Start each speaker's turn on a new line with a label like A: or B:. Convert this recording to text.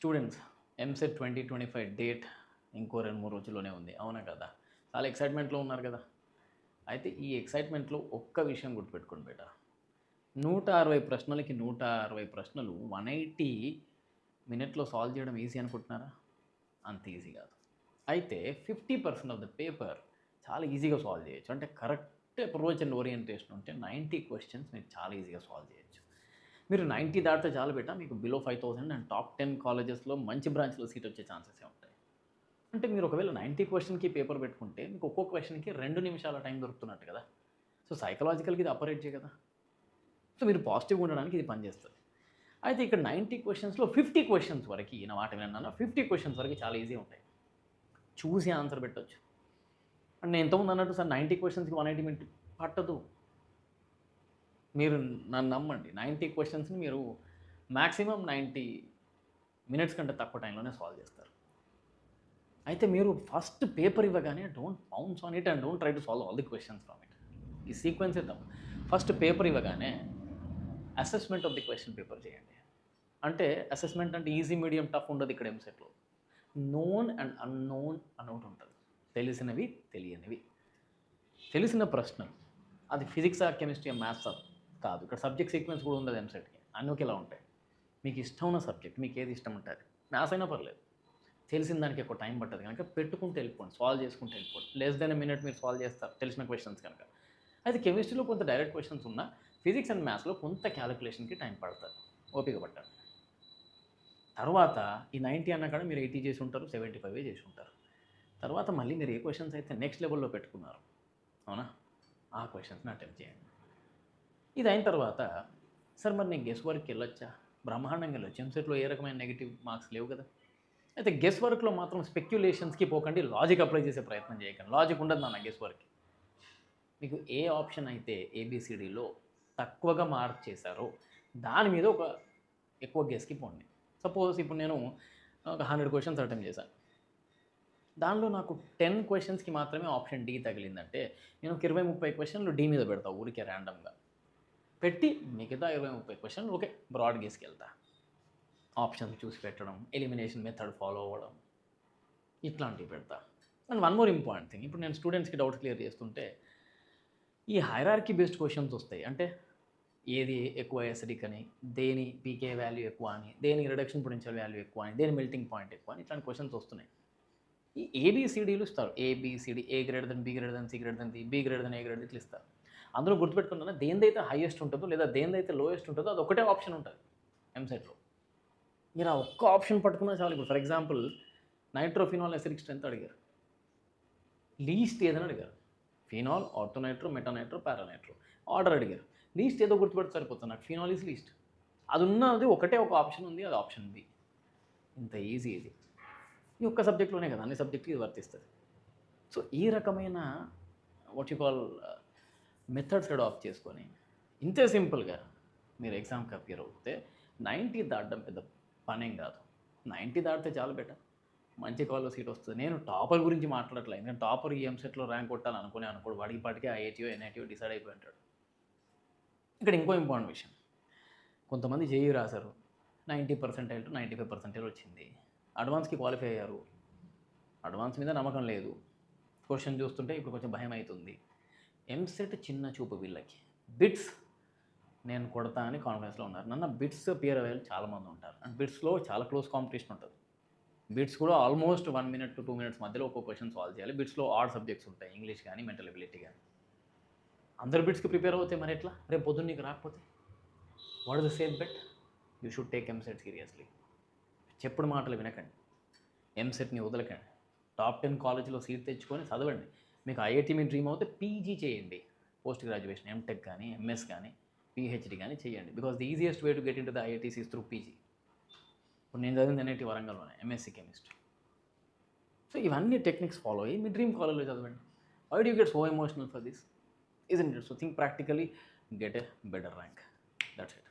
A: Students EAMCET 2025 date ఇంకో 2-3 రోజుల్లోనే ఉంది. అవునా కదా? చాలా ఎక్సైట్మెంట్‌లో ఉన్నారు కదా! అయితే ఈ ఎక్సైట్మెంట్‌లో ఒక్క విషయం గుర్తుపెట్టుకోండి బేటా. 160 ప్రశ్నలకి 160 ప్రశ్నలు 180 మినిట్‌లో సాల్వ్ చేయడం ఈజీ అనుకుంటున్నారా? అంత ఈజీ కాదు. అయితే 50% ఆఫ్ ద పేపర్ చాలా ఈజీగా సాల్వ్ చేయొచ్చు. అంటే కరెక్ట్ అప్రోచ్ అండ్ ఓరియంటేషన్ ఉంటే 90 క్వెషన్స్ మీరు చాలా ఈజీగా సాల్వ్ చేయొచ్చు. మీరు 90 దాటితే చాలు బేటా, మీకు బిలో 5000 అండ్ టాప్ 10 కాలేజెస్‌లో మంచి బ్రాంచ్‌లో సీట్ వచ్చే ఛాన్సెసే ఉంటాయి. అంటే మీరు ఒకవేళ 90 క్వెషన్‌కి పేపర్ పెట్టుకుంటే మీకు ఒక్కో క్వెషన్‌కి 2 నిమిషాల టైం దొరుకుతున్నట్టు కదా! సో, సైకలాజికల్‌గా ఇది అపరేట్ కదా! సో, మీరు పాజిటివ్‌గా ఉండడానికి ఇది పనిచేస్తది. అయితే ఇక్కడ 90 క్వెషన్స్‌లో 50 క్వెషన్స్ వరకి నా మాట వినండి నాన్న, 50 క్వెషన్స్ వరకి చాలా ఈజీ ఉంటాయి. చూసి ఆన్సర్ పెట్టొచ్చు. అండ్ నేను ఇంతకుముందు అన్నట్టు సార్ 90 క్వెషన్స్‌కి 180 మినిట్ పట్టదు. మీరు నన్ను నమ్మండి. 90 క్వెషన్స్‌ని మీరు మాక్సిమం 90 మినిట్స్ కంటే తక్కువ టైంలోనే సాల్వ్ చేస్తారు. అయితే మీరు ఫస్ట్ పేపర్ ఇవ్వగానే don't bounce on it and don't try to solve all the questions from it. ఈ సీక్వెన్స్ ఇద్దాం. ఫస్ట్ పేపర్ ఇవ్వగానే assessment of the question paper చేయండి. అంటే అసెస్మెంట్ అంటే ఈజీ, మీడియం, టఫ్ ఉండదు ఇక్కడ ఎంసెట్‌లో. నోన్ అండ్ అన్నోన్ అని ఒకటి ఉంటుంది. తెలిసినవి, తెలియనివి. తెలిసిన ప్రశ్నలు అది ఫిజిక్సా, కెమిస్ట్రీ, మ్యాథ్సా కాదు. ఇక్కడ సబ్జెక్ట్ సీక్వెన్స్ కూడా ఉండదు ఎంసెట్‌కి. అన్నీ ఒకేలా ఉంటాయి. మీకు ఇష్టం ఉన్న సబ్జెక్ట్, మీకు ఏది ఇష్టం ఉంటే అది. మ్యాథ్స్ అయినా పర్లేదు. తెలిసిన దానికి ఎక్కువ టైం పట్టదు కనుక పెట్టుకుంటూ వెళ్ళిపోండి, సాల్వ్ చేసుకుంటూ వెళ్ళిపోండి. లెస్ దెన్ ఎ మినిట్ మీరు సాల్వ్ చేస్తారు తెలిసిన క్వెషన్స్ కనుక. అయితే కెమిస్ట్రీలో కొంత డైరెక్ట్ క్వెషన్స్ ఉన్నా ఫిజిక్స్ అండ్ మ్యాథ్స్లో కొంత క్యాలిక్యులేషన్కి టైం పడుతుంది. ఓపిక పట్టండి. తర్వాత ఈ 90 అన్నా కూడా మీరు 80 చేసి ఉంటారు, 75 చేసి ఉంటారు. తర్వాత మళ్ళీ మీరు ఏ క్వెషన్స్ అయితే నెక్స్ట్ లెవెల్లో పెట్టుకున్నారు, అవునా, ఆ క్వెషన్స్ని అటెంప్ట్ చేయండి. ఇది అయిన తర్వాత సార్ మరి నేను గెస్ వర్క్కి వెళ్ళొచ్చా? బ్రహ్మాండంగా వెళ్ళొచ్చు. ఎంసెట్లో ఏ రకమైన నెగిటివ్ మార్క్స్ లేవు కదా. అయితే గెస్ వర్క్లో మాత్రం స్పెక్యులేషన్స్కి పోకండి, లాజిక్ అప్లై చేసే ప్రయత్నం చేయకండి. లాజిక్ ఉండదు నాన్న గెస్ వర్క్కి. మీకు ఏ ఆప్షన్ అయితే ఏబిసిడిలో తక్కువగా మార్క్ చేశారో దాని మీద ఒక ఎక్కువ గెస్కి పోండి. సపోజ్ ఇప్పుడు నేను ఒక 100 క్వెషన్స్ అటెంప్ట్ చేశాను. దానిలో నాకు 10 క్వెషన్స్కి మాత్రమే ఆప్షన్ డి తగిలిందంటే నేను ఒక 20-30 క్వెషన్లు డి మీద పెడతా ఊరికే ర్యాండమ్గా పెట్టి, మిగతా 20-30 క్వెషన్లు ఓకే బ్రాడ్ గేస్కి వెళ్తా. ఆప్షన్స్ చూసి పెట్టడం, ఎలిమినేషన్ మెథడ్ ఫాలో అవ్వడం, ఇట్లాంటివి పెడతా. And one more important thing, ఇప్పుడు నేను స్టూడెంట్స్కి డౌట్ క్లియర్ చేస్తుంటే ఈ హైరార్కీ బేస్డ్ క్వశ్చన్స్ వస్తాయి. అంటే ఏది ఎక్కువ ఎసిడిక్ అని, దేని పీకే వాల్యూ ఎక్కువ అని, దేని రిడక్షన్ పొటెన్షియల్ వాల్యూ ఎక్కువ అని, దేని మెల్టింగ్ పాయింట్ ఎక్కువ అని, ఇట్లాంటి క్వశ్చన్స్ వస్తున్నాయి. ఈ ఏబిసిడీలు ఇస్తారు. A B C D, A greater than B greater than C greater than D, B greater than A greater ఇట్లా ఇస్తారు. అందులో గుర్తుపెట్టుకున్నా దేనిదైతే హైయెస్ట్ ఉంటుందో లేదా దేనిదైతే లోయెస్ట్ ఉంటుందో అది ఒకటే ఆప్షన్ ఉంటుంది ఎంసెట్లో. మీరు ఆ ఒక్క ఆప్షన్ పట్టుకున్నా చాలు. ఇప్పుడు ఫర్ ఎగ్జాంపుల్ నైట్రోఫినాల్ ఎసిడిక్ స్ట్రెంత్ అడిగారు, లీస్ట్ ఏదని అడిగారు. ఫినాల్, ఆర్థోనైట్రో, మెటానైట్రో, పారానైట్రో ఆర్డర్ అడిగారు. లీస్ట్ ఏదో గుర్తుపెడితే సరిపోతుంది. నాకు ఫినాల్ ఈజ్ లీస్ట్. అది ఉన్నది ఒకటే ఒక ఆప్షన్ ఉంది, అది ఆప్షన్ బి. ఇంత ఈజీ ఇది. ఈ ఒక్క సబ్జెక్ట్లోనే కదా, అన్ని సబ్జెక్టులు ఇది వర్తిస్తుంది. సో ఈ రకమైన what you call methods adopt చేసుకొని ఇంతే సింపుల్గా మీరు ఎగ్జామ్కి అపియర్ అవుతే 90 దాటడం పెద్ద పనేం కాదు. 90 దాటితే చాలా బెటర్, మంచి కాలేజ్లో సీట్ వస్తుంది. నేను టాపర్ గురించి మాట్లాడట్లేదు, ఎందుకంటే టాపర్ ఈ ఎంసెట్లో ర్యాంక్ కొట్టాలి అనుకోడు. వాడికి పాటికే ఐఐటీయో ఎన్ఐటీయో డిసైడ్ అయిపోయి ఉంటాడు. ఇక్కడ ఇంకో ఇంపార్టెంట్ విషయం, కొంతమంది జేఈ రాశారు, 90% టు 95% వచ్చింది, అడ్వాన్స్కి క్వాలిఫై అయ్యారు. అడ్వాన్స్ మీద నమ్మకం లేదు, క్వశ్చన్ చూస్తుంటే ఇప్పుడు కొంచెం భయం అవుతుంది. ఎంసెట్ చిన్న చూపు వీళ్ళకి. బిట్స్ నేను కొడతా అని కాన్ఫిడెన్స్లో ఉన్నారు. నన్ను బిట్స్ పియర్ అయ్యేవాళ్ళు చాలామంది ఉంటారు. అండ్ బిట్స్లో చాలా క్లోజ్ కాంపిటీషన్ ఉంటుంది. బిట్స్ కూడా ఆల్మోస్ట్ 1 మినిట్ టు 2 మినిట్స్ మధ్యలో ఒక్కో క్వశ్చన్ సాల్వ్ చేయాలి. బిట్స్లో ఆడ్ సబ్జెక్ట్స్ ఉంటాయి, ఇంగ్లీష్ కానీ మెంటల్ ఎబిలిటీ కానీ. అందరు బిట్స్కి ప్రిపేర్ అవుతే మరి ఎట్లా? రేపు పొద్దున్న నీకు రాకపోతే what is the safe bet? You should take EAMCET seriously. చెప్పుడు మాటలు వినకండి, ఎంసెట్ని వదలకండి. టాప్ 10 కాలేజీలో సీట్ తెచ్చుకొని చదవండి. మీకు ఐఐటీ మీ డ్రీమ్ అవుతే పీజీ చేయండి, పోస్ట్ గ్రాడ్యుయేషన్ ఎంటెక్ కానీ ఎంఎస్ కానీ పిహెచ్డి కానీ చేయండి. Because the easiest way to get into the IITs is through PG. ఇప్పుడు నేను చదివింది ఎన్ఐటీ వరంగల్లోనే, ఎంఎస్సీ కెమిస్ట్రీ. సో ఇవన్నీ టెక్నిక్స్ ఫాలో అయ్యి మీ డ్రీమ్ కాలేజ్లో చదవండి. Why do you get so emotional for this? Isn't it? So think practically, get a better rank. That's it.